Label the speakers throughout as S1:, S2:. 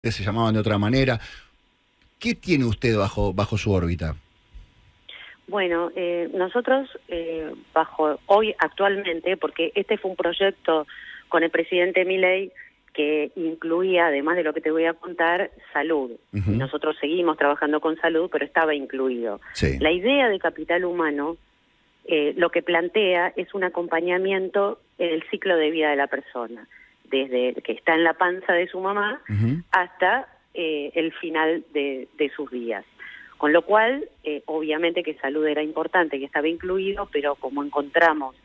S1: se llamaban de otra manera. ¿Qué tiene usted bajo su órbita?
S2: Bueno, nosotros hoy actualmente, porque este fue un proyecto con el presidente Milei que incluía, además de lo que te voy a contar, salud.
S1: Uh-huh.
S2: Nosotros seguimos trabajando con salud, pero estaba incluido.
S1: Sí.
S2: La idea de capital humano lo que plantea es un acompañamiento en el ciclo de vida de la persona, desde que está en la panza de su mamá
S1: Uh-huh.
S2: hasta el final de sus días. Con lo cual, obviamente que salud era importante, que estaba incluido, pero como encontramos,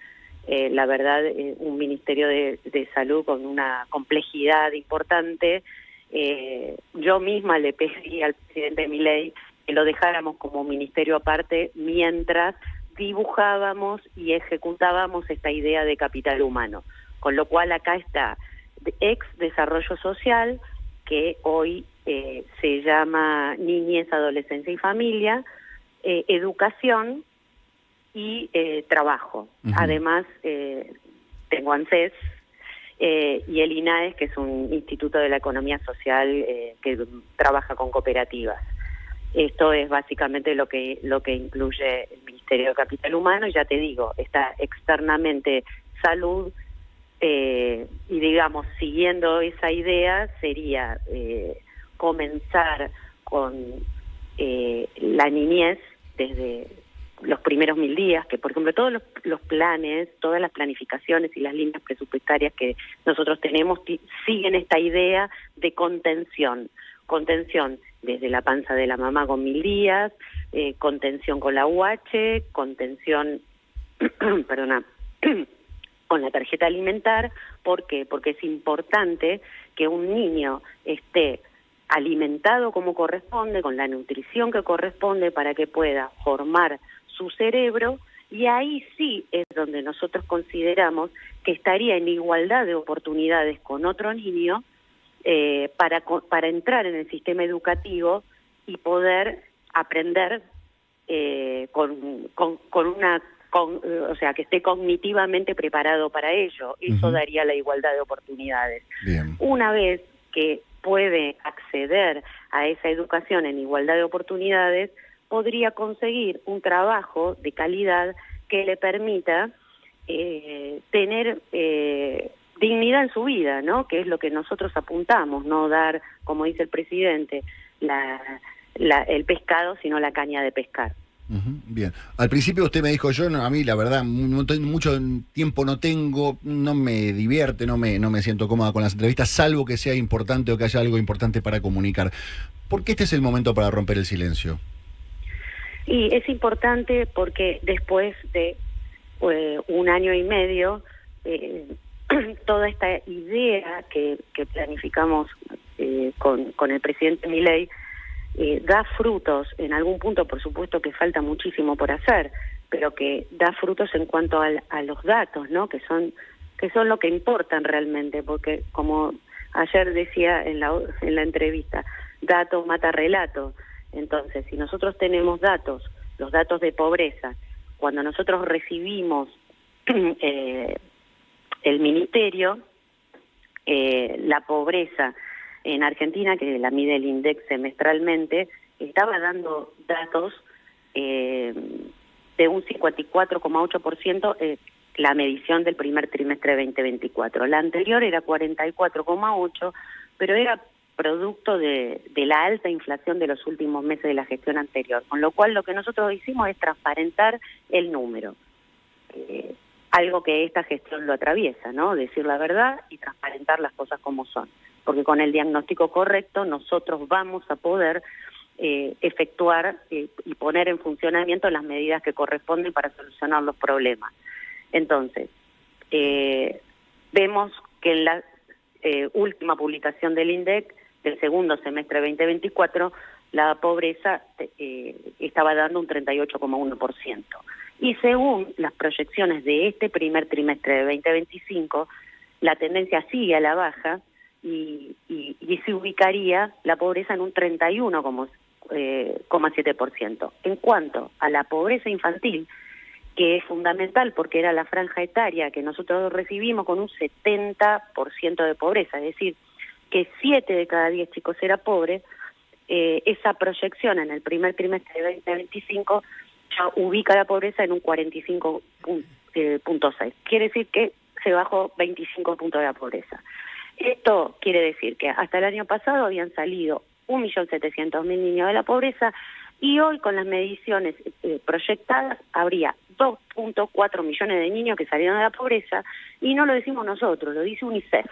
S2: la verdad, un Ministerio de Salud con una complejidad importante, yo misma le pedí al presidente Milei que lo dejáramos como ministerio aparte mientras dibujábamos y ejecutábamos esta idea de capital humano. Con lo cual acá está ex desarrollo social, que hoy se llama niñez, adolescencia y familia, educación y trabajo. Uh-huh. Además, tengo ANSES y el INAES, que es un instituto de la economía social que trabaja con cooperativas. Esto es básicamente lo que incluye el Ministerio de Capital Humano, y ya te digo, está externamente salud, y digamos, siguiendo esa idea, sería comenzar con la niñez desde los primeros 1000 días, que por ejemplo todos los planes, todas las planificaciones y las líneas presupuestarias que nosotros tenemos siguen esta idea de contención desde la panza de la mamá con 1000 días, contención con la UH, contención, con la tarjeta alimentar. ¿Por qué? Porque es importante que un niño esté alimentado como corresponde, con la nutrición que corresponde para que pueda formar su cerebro, y ahí sí es donde nosotros consideramos que estaría en igualdad de oportunidades con otro niño para entrar en el sistema educativo y poder aprender o sea, que esté cognitivamente preparado para ello. Eso daría la igualdad de oportunidades.
S1: Bien.
S2: Una vez que puede acceder a esa educación en igualdad de oportunidades, podría conseguir un trabajo de calidad que le permita tener dignidad en su vida, ¿no? Que es lo que nosotros apuntamos, no dar, como dice el presidente, el pescado, sino la caña de pescar.
S1: Uh-huh. Bien. Al principio usted me dijo, a mí la verdad, mucho tiempo no tengo, no me divierte, no me siento cómoda con las entrevistas, salvo que sea importante o que haya algo importante para comunicar. ¿Por qué este es el momento para romper el silencio?
S2: Y es importante porque después de 1 año y medio, toda esta idea que planificamos con el presidente Milei da frutos. En algún punto, por supuesto, que falta muchísimo por hacer, pero que da frutos en cuanto a los datos, ¿no? Que son lo que importan realmente, porque como ayer decía en la entrevista, dato mata relato. Entonces, si nosotros tenemos los datos de pobreza, cuando nosotros recibimos el ministerio, la pobreza en Argentina, que la mide el INDEC semestralmente, estaba dando datos de un 54,8%, la medición del primer trimestre de 2024. La anterior era 44,8%, pero era producto de la alta inflación de los últimos meses de la gestión anterior, con lo cual lo que nosotros hicimos es transparentar el número, algo que esta gestión lo atraviesa, ¿no? Decir la verdad y transparentar las cosas como son, porque con el diagnóstico correcto nosotros vamos a poder efectuar y poner en funcionamiento las medidas que corresponden para solucionar los problemas. Entonces, vemos que en la última publicación del INDEC del segundo semestre 2024, la pobreza estaba dando un 38,1%. Y según las proyecciones de este primer trimestre de 2025, la tendencia sigue a la baja y se ubicaría la pobreza en un 31,7%. En cuanto a la pobreza infantil, que es fundamental porque era la franja etaria que nosotros recibimos con un 70% de pobreza, es decir, que 7 de cada 10 chicos era pobre, esa proyección en el primer trimestre de 2025 ya ubica la pobreza en un 45.6. Quiere decir que se bajó 25 puntos de la pobreza. Esto quiere decir que hasta el año pasado habían salido 1.700.000 niños de la pobreza y hoy con las mediciones proyectadas habría 2.4 millones de niños que salieron de la pobreza y no lo decimos nosotros, lo dice UNICEF.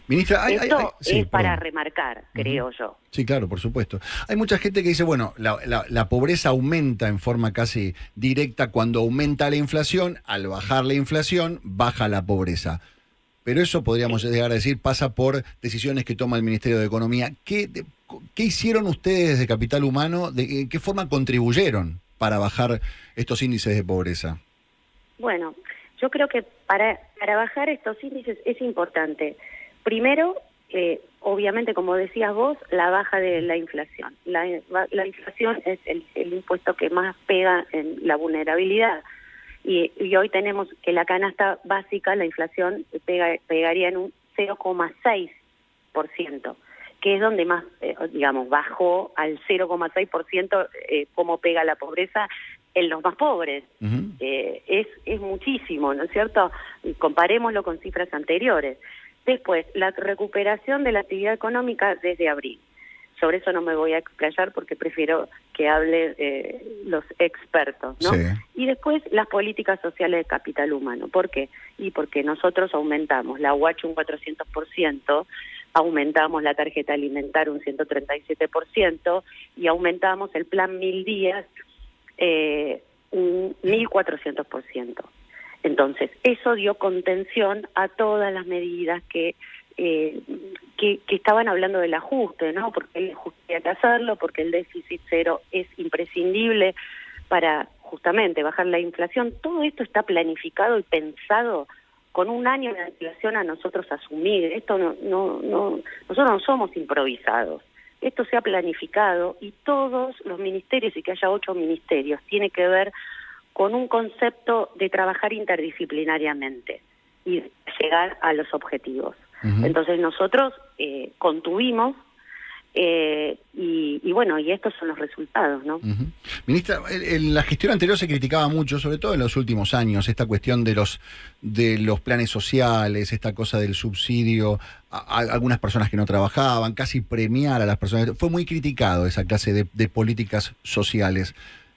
S1: Ministra,
S2: Esto
S1: sí,
S2: es para
S1: perdón.
S2: remarcar, creo yo.
S1: Sí, claro, por supuesto. Hay mucha gente que dice, bueno, la pobreza aumenta en forma casi directa cuando aumenta la inflación, al bajar la inflación, baja la pobreza. Pero eso podríamos llegar a decir pasa por decisiones que toma el Ministerio de Economía. ¿Qué hicieron ustedes desde Capital Humano? ¿De qué forma contribuyeron para bajar estos índices de pobreza?
S2: Bueno, yo creo que para bajar estos índices es importante. Primero, obviamente, como decías vos, la baja de la inflación. La inflación es el impuesto que más pega en la vulnerabilidad. Y hoy tenemos que la canasta básica, la inflación pegaría en un 0,6%, que es donde más, bajó al 0,6% cómo pega la pobreza en los más pobres. Es muchísimo, ¿no es cierto? Comparémoslo con cifras anteriores. Después, la recuperación de la actividad económica desde abril. Sobre eso no me voy a explayar porque prefiero que hable los expertos, ¿no?
S1: Sí.
S2: Y después, las políticas sociales de capital humano. ¿Por qué? Y porque nosotros aumentamos la UH un 400%, aumentamos la tarjeta alimentaria un 137% y aumentamos el plan 1000 días un 1400%. Entonces, eso dio contención a todas las medidas que estaban hablando del ajuste, ¿no? Porque el ajuste hay que hacerlo, porque el déficit cero es imprescindible para justamente bajar la inflación. Todo esto está planificado y pensado con un año de antelación a nosotros asumir. Esto nosotros no somos improvisados. Esto se ha planificado y todos los ministerios, y que haya 8 ministerios, tiene que ver con un concepto de trabajar interdisciplinariamente y llegar a los objetivos. Entonces nosotros contuvimos y bueno, y estos son los resultados, ¿no?
S1: Ministra, en la gestión anterior se criticaba mucho, sobre todo en los últimos años, esta cuestión de los planes sociales, esta cosa del subsidio a algunas personas que no trabajaban, casi premiar a las personas. Fue muy criticado esa clase de políticas sociales.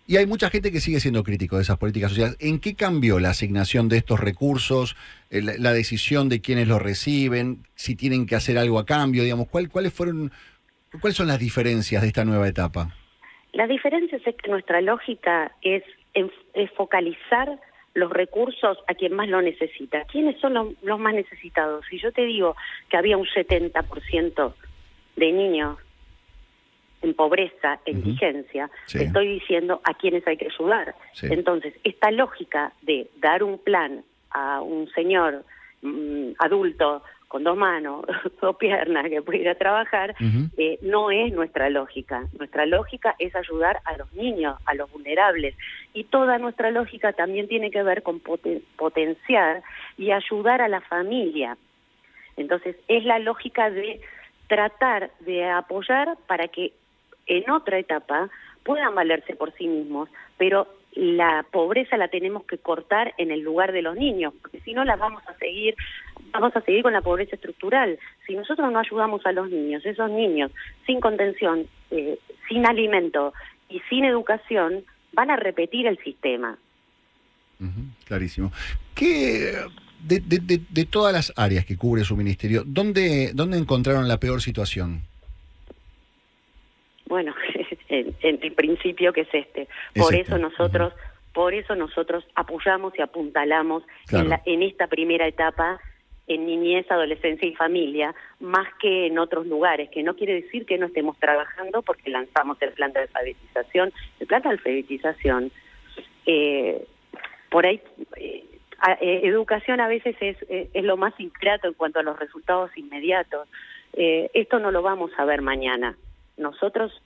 S1: Y hay mucha gente que sigue siendo crítico de esas políticas sociales. ¿En qué cambió la asignación de estos recursos, la decisión de quiénes los reciben, si tienen que hacer algo a cambio? Digamos, ¿cuáles son las diferencias de esta nueva etapa?
S2: Las diferencias es que nuestra lógica es focalizar los recursos a quien más lo necesita. ¿Quiénes son los más necesitados? Si yo te digo que había un 70% de niños en pobreza, en indigencia,
S1: Sí.
S2: te estoy diciendo a quienes hay que ayudar.
S1: Sí.
S2: Entonces, esta lógica de dar un plan a un señor adulto con 2 manos, 2 piernas, que puede ir a trabajar, no es nuestra lógica. Nuestra lógica es ayudar a los niños, a los vulnerables. Y toda nuestra lógica también tiene que ver con potenciar y ayudar a la familia. Entonces, es la lógica de tratar de apoyar para que en otra etapa puedan valerse por sí mismos, pero la pobreza la tenemos que cortar en el lugar de los niños, porque si no vamos a seguir con la pobreza estructural. Si nosotros no ayudamos a los niños, esos niños sin contención, sin alimento y sin educación, van a repetir el sistema.
S1: Clarísimo. ¿Qué, de todas las áreas que cubre su ministerio, ¿dónde encontraron la peor situación?
S2: Bueno, en el principio que es este. Por eso nosotros apoyamos y apuntalamos en esta primera etapa en niñez, adolescencia y familia, más que en otros lugares, que no quiere decir que no estemos trabajando porque lanzamos el plan de alfabetización. El plan de alfabetización, por ahí, educación a veces es lo más ingrato en cuanto a los resultados inmediatos. Esto no lo vamos a ver mañana. Nosotros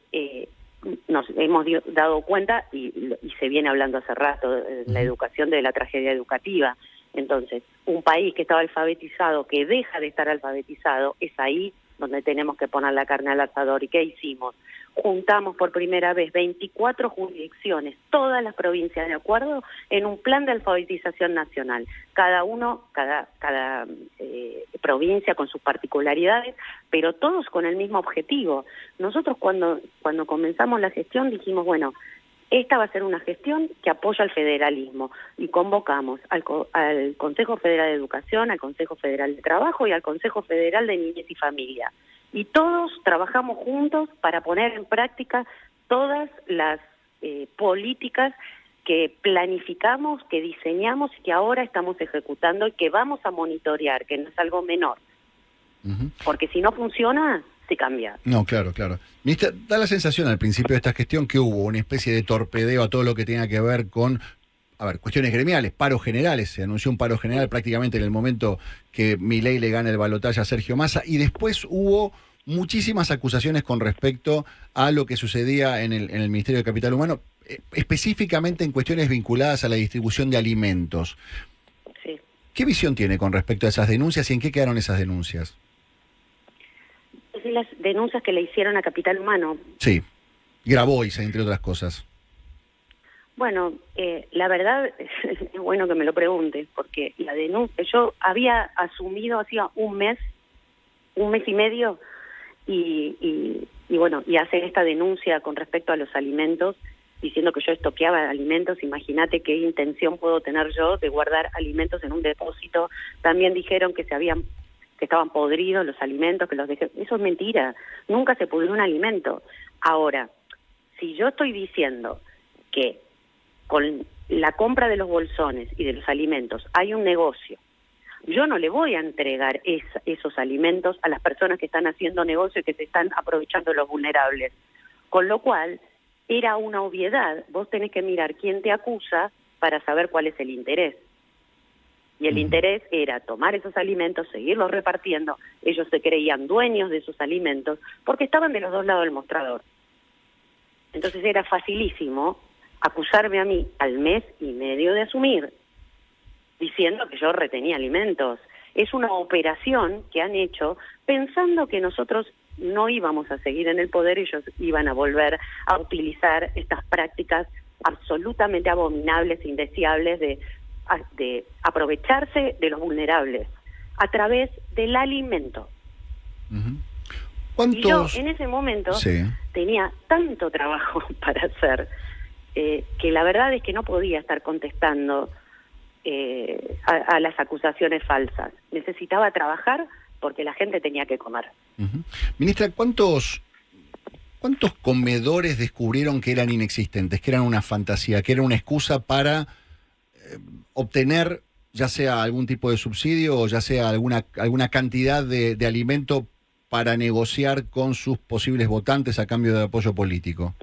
S2: nos hemos dado cuenta, y se viene hablando hace rato, la educación de la tragedia educativa. Entonces, un país que estaba alfabetizado, que deja de estar alfabetizado, es ahí donde tenemos que poner la carne al asador. ¿Y qué hicimos? Juntamos por primera vez 24 jurisdicciones, todas las provincias de acuerdo, en un plan de alfabetización nacional. Cada provincia con sus particularidades, pero todos con el mismo objetivo. Nosotros cuando comenzamos la gestión dijimos, bueno, esta va a ser una gestión que apoya al federalismo y convocamos al Consejo Federal de Educación, al Consejo Federal de Trabajo y al Consejo Federal de Niñez y Familia. Y todos trabajamos juntos para poner en práctica todas las políticas que planificamos, que diseñamos y que ahora estamos ejecutando y que vamos a monitorear, que no es algo menor. Porque si no funciona, se cambia.
S1: No, claro. Ministra, da la sensación al principio de esta gestión que hubo una especie de torpedeo a todo lo que tenga que ver con, cuestiones gremiales, paros generales. Se anunció un paro general prácticamente en el momento que Milei le gana el balotaje a Sergio Massa, y después hubo muchísimas acusaciones con respecto a lo que sucedía en el Ministerio de Capital Humano, específicamente en cuestiones vinculadas a la distribución de alimentos.
S2: Sí.
S1: ¿Qué visión tiene con respecto a esas denuncias y en qué quedaron esas denuncias?
S2: Las denuncias que le hicieron a Capital Humano.
S1: Sí, Grabois, entre otras cosas.
S2: Bueno, la verdad, es bueno que me lo preguntes, porque la denuncia, yo había asumido hacía un mes y medio, y bueno, y hacer esta denuncia con respecto a los alimentos, diciendo que yo estoqueaba alimentos. Imagínate qué intención puedo tener yo de guardar alimentos en un depósito. También dijeron que estaban podridos los alimentos, que los dejé. Eso es mentira, nunca se pudrió un alimento. Ahora, si yo estoy diciendo que con la compra de los bolsones y de los alimentos hay un negocio, yo no le voy a entregar esos alimentos a las personas que están haciendo negocio y que se están aprovechando de los vulnerables. Con lo cual, era una obviedad. Vos tenés que mirar quién te acusa para saber cuál es el interés. Y el interés era tomar esos alimentos, seguirlos repartiendo. Ellos se creían dueños de esos alimentos porque estaban de los dos lados del mostrador. Entonces era facilísimo acusarme a mí al mes y medio de asumir, diciendo que yo retenía alimentos. Es una operación que han hecho pensando que nosotros no íbamos a seguir en el poder y ellos iban a volver a utilizar estas prácticas absolutamente abominables e indeseables de aprovecharse de los vulnerables a través del alimento. Y yo en ese momento tenía tanto trabajo para hacer que la verdad es que no podía estar contestando a las acusaciones falsas. Necesitaba trabajar porque la gente tenía que comer.
S1: Ministra, ¿cuántos comedores descubrieron que eran inexistentes, que eran una fantasía, que era una excusa para obtener ya sea algún tipo de subsidio o ya sea alguna cantidad de alimento para negociar con sus posibles votantes a cambio de apoyo político?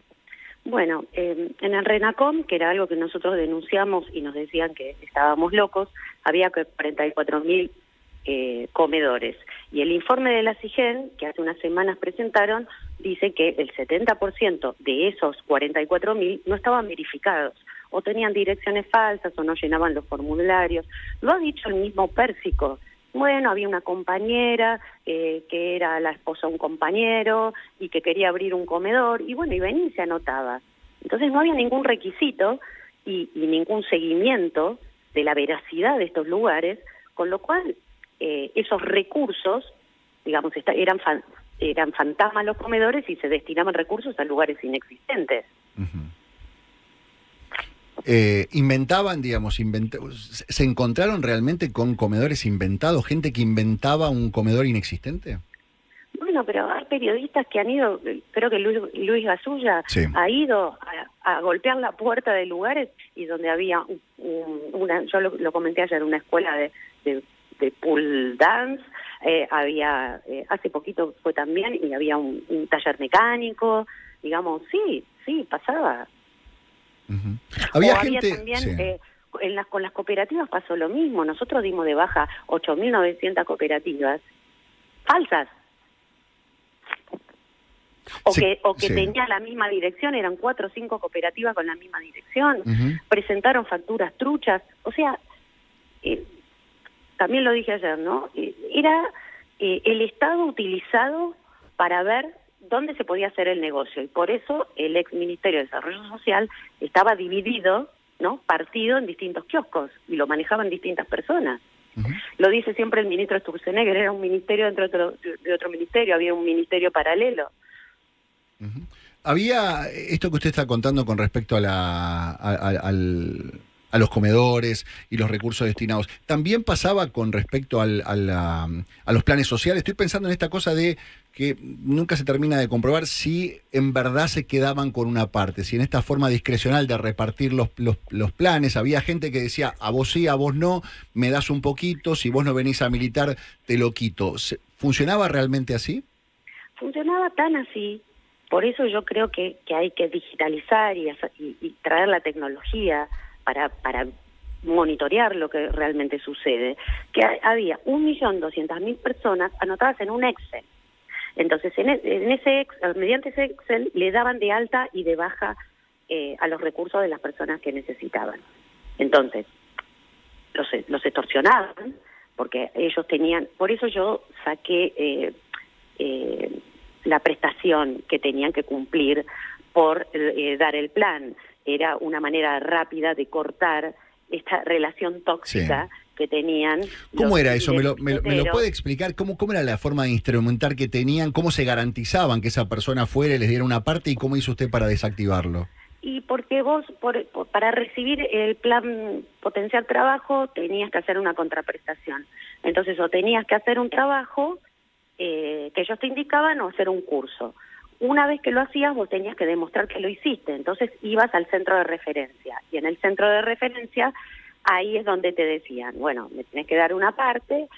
S2: Bueno, en el RENACOM, que era algo que nosotros denunciamos y nos decían que estábamos locos, había 44.000 comedores. Y el informe de la CIGEN, que hace unas semanas presentaron, dice que el 70% de esos 44.000 no estaban verificados, o tenían direcciones falsas, o no llenaban los formularios. Lo ha dicho el mismo Pérsico. Bueno, había una compañera que era la esposa de un compañero y que quería abrir un comedor, y bueno, y venía y se anotaba. Entonces no había ningún requisito y ningún seguimiento de la veracidad de estos lugares, con lo cual esos recursos, digamos, eran fantasmas los comedores y se destinaban recursos a lugares inexistentes.
S1: Inventaban, digamos, ¿se encontraron realmente con comedores inventados? ¿Gente que inventaba un comedor inexistente?
S2: Bueno, pero hay periodistas que han ido, creo que Luis Gasulla ha ido a golpear la puerta de lugares y donde había yo lo comenté ayer, una escuela de pool dance, había, hace poquito fue también, y había un taller mecánico, digamos, sí, pasaba.
S1: Había
S2: gente también, con las cooperativas pasó lo mismo. Nosotros dimos de baja 8.900 cooperativas falsas, o que tenían la misma dirección, eran 4 o 5 cooperativas con la misma dirección, presentaron facturas truchas, o sea, también lo dije ayer, ¿no? Era el Estado utilizado para ver dónde se podía hacer el negocio, y por eso el ex Ministerio de Desarrollo Social estaba dividido, ¿no? Partido en distintos kioscos, y lo manejaban distintas personas. Lo dice siempre el ministro Sturzenegger, era un ministerio dentro de otro ministerio, había un ministerio paralelo.
S1: Había esto que usted está contando con respecto a a los comedores y los recursos destinados. ¿También pasaba con respecto a los planes sociales? Estoy pensando en esta cosa de que nunca se termina de comprobar si en verdad se quedaban con una parte, si en esta forma discrecional de repartir los planes, había gente que decía, a vos sí, a vos no, me das un poquito, si vos no venís a militar, te lo quito. ¿Funcionaba realmente así?
S2: Funcionaba tan así. Por eso yo creo que hay que digitalizar y traer la tecnología para monitorear lo que realmente sucede, que había 1.200.000 personas anotadas en un Excel. Entonces, en ese Excel, mediante ese Excel, le daban de alta y de baja a los recursos de las personas que necesitaban. Entonces, los extorsionaban, porque ellos tenían... Por eso yo saqué la prestación que tenían que cumplir por dar el plan. Era una manera rápida de cortar esta relación tóxica que tenían.
S1: ¿Cómo era eso? ¿Me lo puede explicar? ¿Cómo era la forma de instrumentar que tenían? ¿Cómo se garantizaban que esa persona fuera y les diera una parte? ¿Y cómo hizo usted para desactivarlo?
S2: Y porque vos, para recibir el plan Potenciar Trabajo, tenías que hacer una contraprestación. Entonces, o tenías que hacer un trabajo que ellos te indicaban, o hacer un curso. Una vez que lo hacías, vos tenías que demostrar que lo hiciste. Entonces ibas al centro de referencia. Y en el centro de referencia, ahí es donde te decían, bueno, me tenés que dar una parte,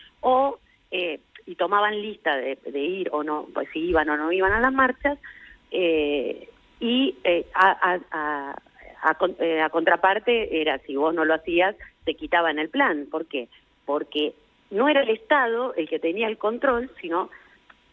S2: y tomaban lista de ir o no, pues si iban o no iban a las marchas, a contraparte era, si vos no lo hacías, te quitaban el plan. ¿Por qué? Porque no era el Estado el que tenía el control, sino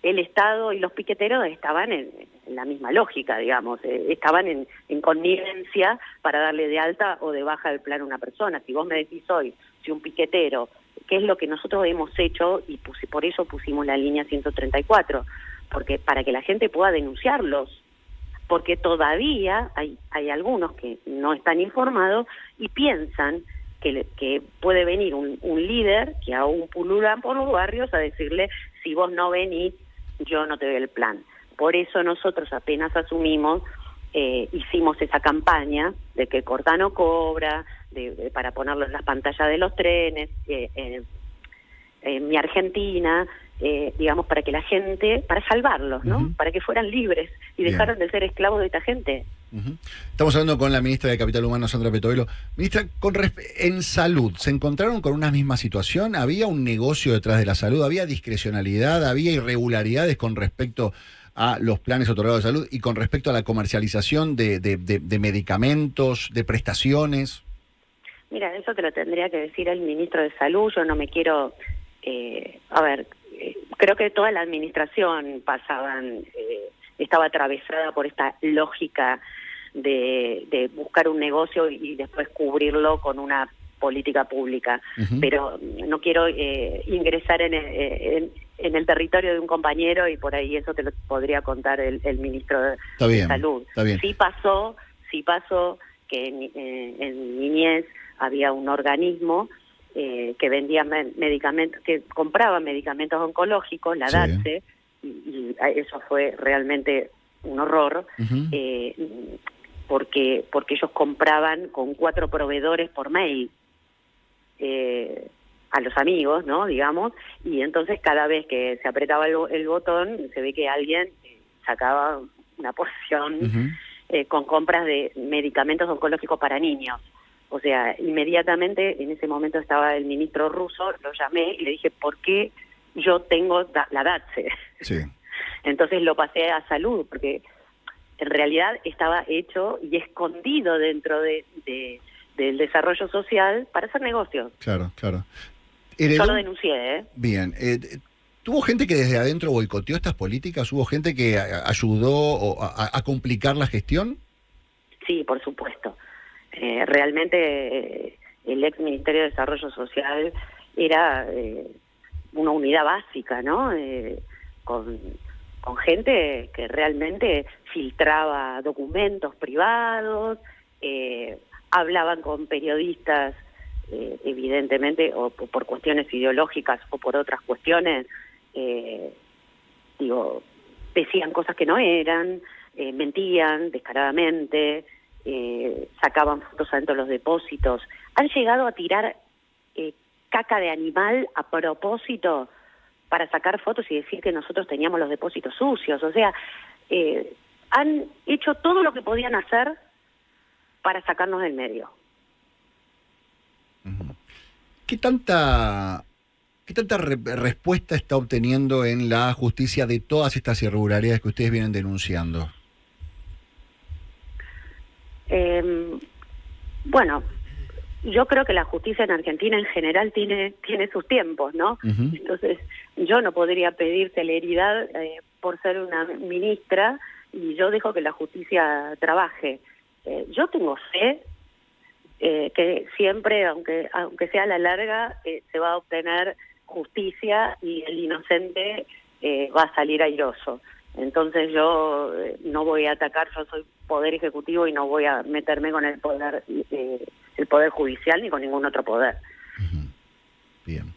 S2: el Estado y los piqueteros estaban en la misma lógica, digamos, estaban en connivencia para darle de alta o de baja el plan a una persona. Si vos me decís hoy, si un piquetero, que es lo que nosotros hemos hecho, y por eso pusimos la línea 134, porque para que la gente pueda denunciarlos, porque todavía hay algunos que no están informados y piensan que puede venir un líder que aún pulula por los barrios a decirle, si vos no venís, yo no te doy el plan. Por eso nosotros apenas asumimos, hicimos esa campaña de que corta no cobra, para ponerlo en las pantallas de los trenes, en Mi Argentina, digamos, para que la gente, para salvarlos, ¿no? Para que fueran libres y dejaran de ser esclavos de esta gente.
S1: Estamos hablando con la ministra de Capital Humano, Sandra Petovelo. Ministra, en salud, ¿se encontraron con una misma situación? ¿Había un negocio detrás de la salud? ¿Había discrecionalidad? ¿Había irregularidades con respecto a los planes otorgados de salud y con respecto a la comercialización de medicamentos, de prestaciones?
S2: Mira, eso te lo tendría que decir el ministro de Salud. Yo no me quiero... creo que toda la administración estaba atravesada por esta lógica de buscar un negocio y después cubrirlo con una política pública. Pero no quiero ingresar en el territorio de un compañero, y por ahí eso te lo podría contar el ministro de Salud.
S1: Está bien.
S2: Sí pasó que en niñez había un organismo que vendía medicamentos, que compraba medicamentos oncológicos, la DATSE, y eso fue realmente un horror, porque ellos compraban con 4 proveedores por mail a los amigos, ¿no? Digamos, y entonces cada vez que se apretaba el botón, se ve que alguien sacaba una porción con compras de medicamentos oncológicos para niños. O sea, inmediatamente, en ese momento estaba el ministro ruso, lo llamé y le dije, ¿por qué yo tengo la DATSE?
S1: Sí.
S2: Entonces lo pasé a salud, porque en realidad estaba hecho y escondido dentro del desarrollo social para hacer negocios.
S1: Claro.
S2: Yo lo denuncié, ¿eh?
S1: Bien. ¿Tuvo gente que desde adentro boicoteó estas políticas? ¿Hubo gente que ayudó a complicar la gestión?
S2: Sí, por supuesto. Realmente el ex Ministerio de Desarrollo Social era una unidad básica, ¿no? Con gente que realmente filtraba documentos privados, hablaban con periodistas, evidentemente, o por cuestiones ideológicas o por otras cuestiones, decían cosas que no eran, mentían descaradamente, sacaban fotos adentro de los depósitos. Han llegado a tirar caca de animal a propósito para sacar fotos y decir que nosotros teníamos los depósitos sucios. O sea, han hecho todo lo que podían hacer para sacarnos del medio.
S1: ¿Qué tanta respuesta está obteniendo en la justicia de todas estas irregularidades que ustedes vienen denunciando?
S2: Bueno, yo creo que la justicia en Argentina en general tiene sus tiempos, ¿no? Uh-huh. Entonces, yo no podría pedir celeridad por ser una ministra, y yo dejo que la justicia trabaje. Yo tengo fe que siempre, aunque sea a la larga, se va a obtener justicia y el inocente va a salir airoso. Entonces yo no voy a atacar, yo soy poder ejecutivo y no voy a meterme con el poder judicial ni con ningún otro poder.
S1: Uh-huh. Bien.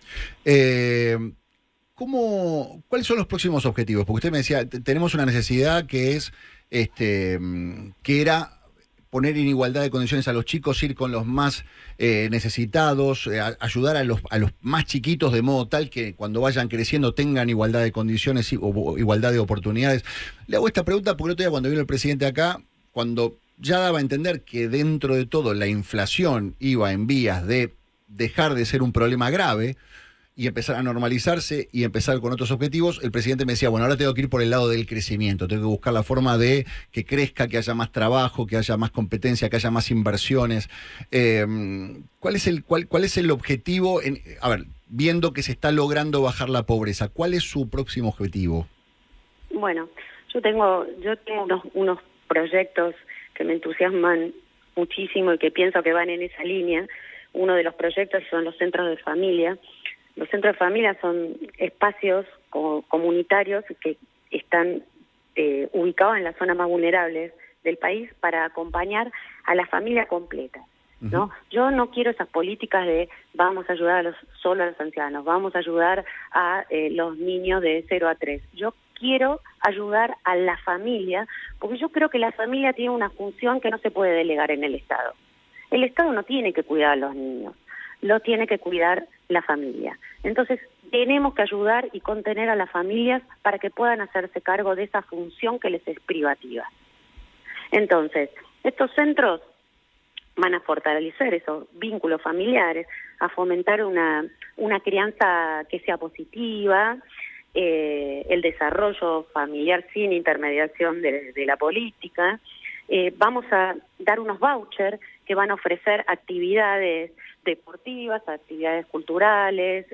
S1: ¿Cuáles son los próximos objetivos? Porque usted me decía, tenemos una necesidad que es, que era poner en igualdad de condiciones a los chicos, ir con los más necesitados, ayudar a los más chiquitos de modo tal que cuando vayan creciendo tengan igualdad de condiciones o igualdad de oportunidades. Le hago esta pregunta porque el otro día cuando vino el presidente acá, cuando ya daba a entender que dentro de todo la inflación iba en vías de dejar de ser un problema grave y empezar a normalizarse y empezar con otros objetivos, el presidente me decía, bueno, ahora tengo que ir por el lado del crecimiento, tengo que buscar la forma de que crezca, que haya más trabajo, que haya más competencia, que haya más inversiones. ¿Cuál es el objetivo? Viendo que se está logrando bajar la pobreza, ¿cuál es su próximo objetivo?
S2: Bueno, yo tengo unos proyectos que me entusiasman muchísimo y que pienso que van en esa línea. Uno de los proyectos son los centros de familia. Los centros de familia son espacios comunitarios que están ubicados en las zonas más vulnerables del país para acompañar a la familia completa, ¿no? Uh-huh. Yo no quiero esas políticas de vamos a ayudar solo a los ancianos, vamos a ayudar a los niños de 0 a 3. Yo quiero ayudar a la familia, porque yo creo que la familia tiene una función que no se puede delegar en el Estado. El Estado no tiene que cuidar a los niños, lo tiene que cuidar la familia. Entonces, tenemos que ayudar y contener a las familias para que puedan hacerse cargo de esa función que les es privativa. Entonces, estos centros van a fortalecer esos vínculos familiares, a fomentar una crianza que sea positiva, el desarrollo familiar sin intermediación de la política. Vamos a dar unos vouchers que van a ofrecer actividades deportivas, actividades culturales.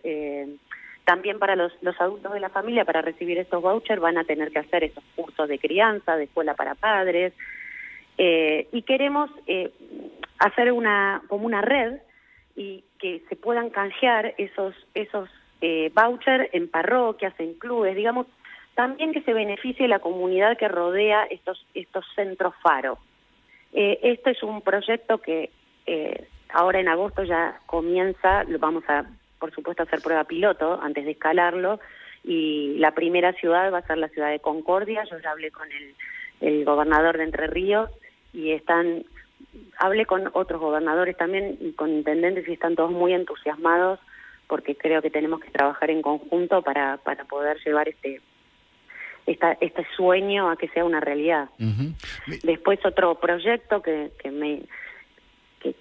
S2: También para los adultos de la familia, para recibir estos vouchers, van a tener que hacer esos cursos de crianza, de escuela para padres. Y queremos hacer como una red y que se puedan canjear esos vouchers en parroquias, en clubes, digamos, también que se beneficie la comunidad que rodea estos centros faro. Este es un proyecto que ahora en agosto ya comienza, lo vamos a, por supuesto, hacer prueba piloto antes de escalarlo, y la primera ciudad va a ser la ciudad de Concordia. Yo ya hablé con el gobernador de Entre Ríos y hablé con otros gobernadores también y con intendentes y están todos muy entusiasmados porque creo que tenemos que trabajar en conjunto para poder llevar este sueño a que sea una realidad. Uh-huh. Después otro proyecto que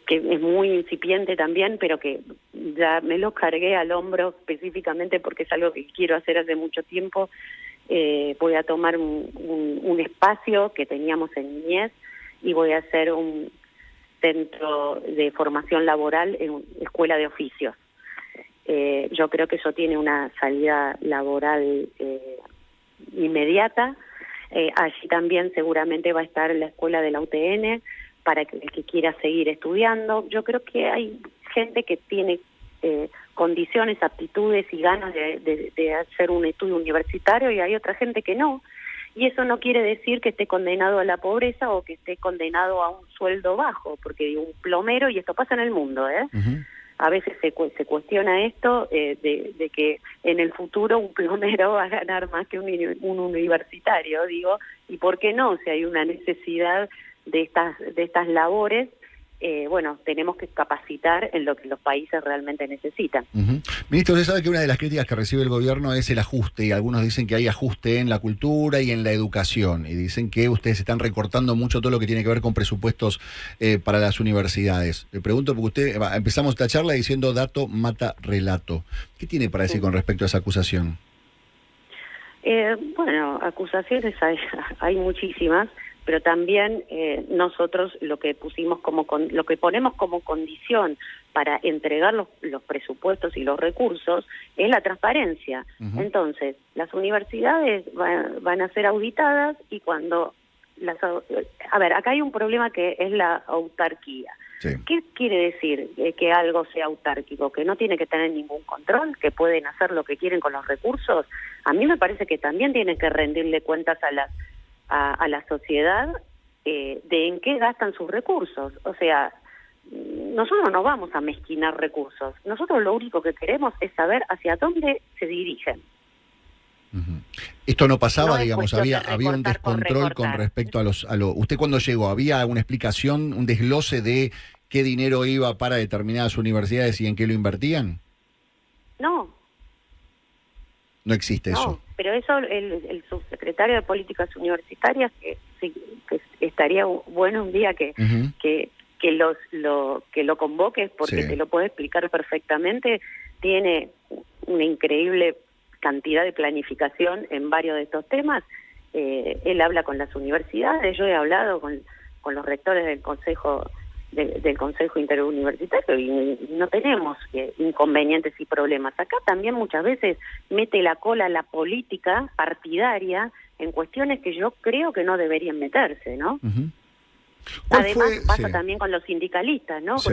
S2: es muy incipiente también, pero que ya me lo cargué al hombro específicamente porque es algo que quiero hacer hace mucho tiempo. Voy a tomar un espacio que teníamos en Niñez y voy a hacer un centro de formación laboral en una escuela de oficios. Yo creo que eso tiene una salida laboral inmediata. Allí también seguramente va a estar la escuela de la UTN para el que quiera seguir estudiando. Yo creo que hay gente que tiene condiciones, aptitudes y ganas de hacer un estudio universitario, y hay otra gente que no. Y eso no quiere decir que esté condenado a la pobreza o que esté condenado a un sueldo bajo, porque un plomero, y esto pasa en el mundo,
S1: Ujú.
S2: a veces se cuestiona esto, de que en el futuro un plomero va a ganar más que un universitario, digo, y por qué no, si hay una necesidad de estas labores, bueno, tenemos que capacitar en lo que los países realmente necesitan.
S1: Ujú. Ministro, usted sabe que una de las críticas que recibe el gobierno es el ajuste, y algunos dicen que hay ajuste en la cultura y en la educación, y dicen que ustedes están recortando mucho todo lo que tiene que ver con presupuestos para las universidades. Le pregunto porque empezamos esta charla diciendo dato mata relato. ¿Qué tiene para decir con respecto a esa acusación?
S2: Bueno, acusaciones hay muchísimas, pero también nosotros lo que ponemos como condición para entregar los presupuestos y los recursos es la transparencia.
S1: Uh-huh.
S2: Entonces, las universidades van a ser auditadas, y cuando acá hay un problema que es la autarquía.
S1: Sí.
S2: ¿Qué quiere decir que algo sea autárquico? ¿Que no tiene que tener ningún control? ¿Que pueden hacer lo que quieren con los recursos? A mí me parece que también tienen que rendirle cuentas a la sociedad de en qué gastan sus recursos. O sea, nosotros no vamos a mezquinar recursos. Nosotros lo único que queremos es saber hacia dónde se dirigen.
S1: Uh-huh. Esto no pasaba,
S2: No es
S1: digamos,
S2: cuestión
S1: había un
S2: de recortar por
S1: descontrol con
S2: recortar.
S1: respecto a usted cuando llegó, ¿había una explicación, un desglose de qué dinero iba para determinadas universidades y en qué lo invertían?
S2: No.
S1: No existe eso.
S2: Pero eso el subsecretario de Políticas Universitarias, que estaría bueno un día
S1: Uh-huh.
S2: que lo convoques, porque
S1: Sí.
S2: te lo puede explicar perfectamente. Tiene una increíble cantidad de planificación en varios de estos temas. Él habla con las universidades, yo he hablado con los rectores del Consejo Interuniversitario, y no tenemos inconvenientes y problemas. Acá también muchas veces mete la cola la política partidaria en cuestiones que yo creo que no deberían meterse, ¿no?
S1: Uh-huh.
S2: Además pasa
S1: Sí.
S2: también con los sindicalistas, ¿no?
S1: Sí.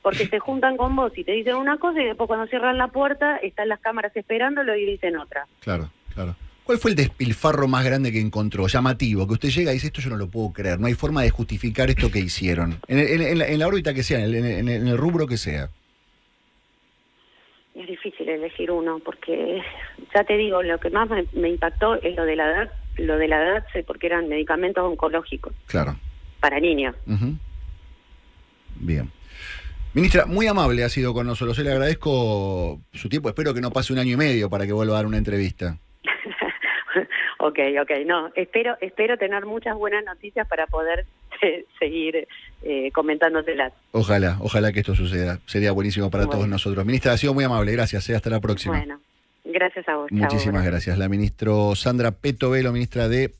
S2: Porque se juntan con vos y te dicen una cosa, y después cuando cierran la puerta están las cámaras esperándolo y dicen otra.
S1: Claro, claro. ¿Cuál fue el despilfarro más grande que encontró, llamativo, que usted llega y dice, esto yo no lo puedo creer, no hay forma de justificar esto que hicieron? En la órbita que sea, en el rubro que sea.
S2: Es difícil elegir uno, porque ya te digo, lo que más me impactó es lo de la edad, porque eran medicamentos oncológicos
S1: Claro.
S2: para niños.
S1: Uh-huh. Bien. Ministra, muy amable ha sido con nosotros. Yo le agradezco su tiempo. Espero que no pase 1 año y medio para que vuelva a dar una entrevista.
S2: Ok, no, espero tener muchas buenas noticias para poder seguir comentándotelas.
S1: Ojalá que esto suceda. Sería buenísimo para todos nosotros. Ministra, ha sido muy amable. Gracias. Hasta la próxima.
S2: Bueno, gracias a vos.
S1: Muchísimas gracias. La ministra Sandra Petovelo, ministra de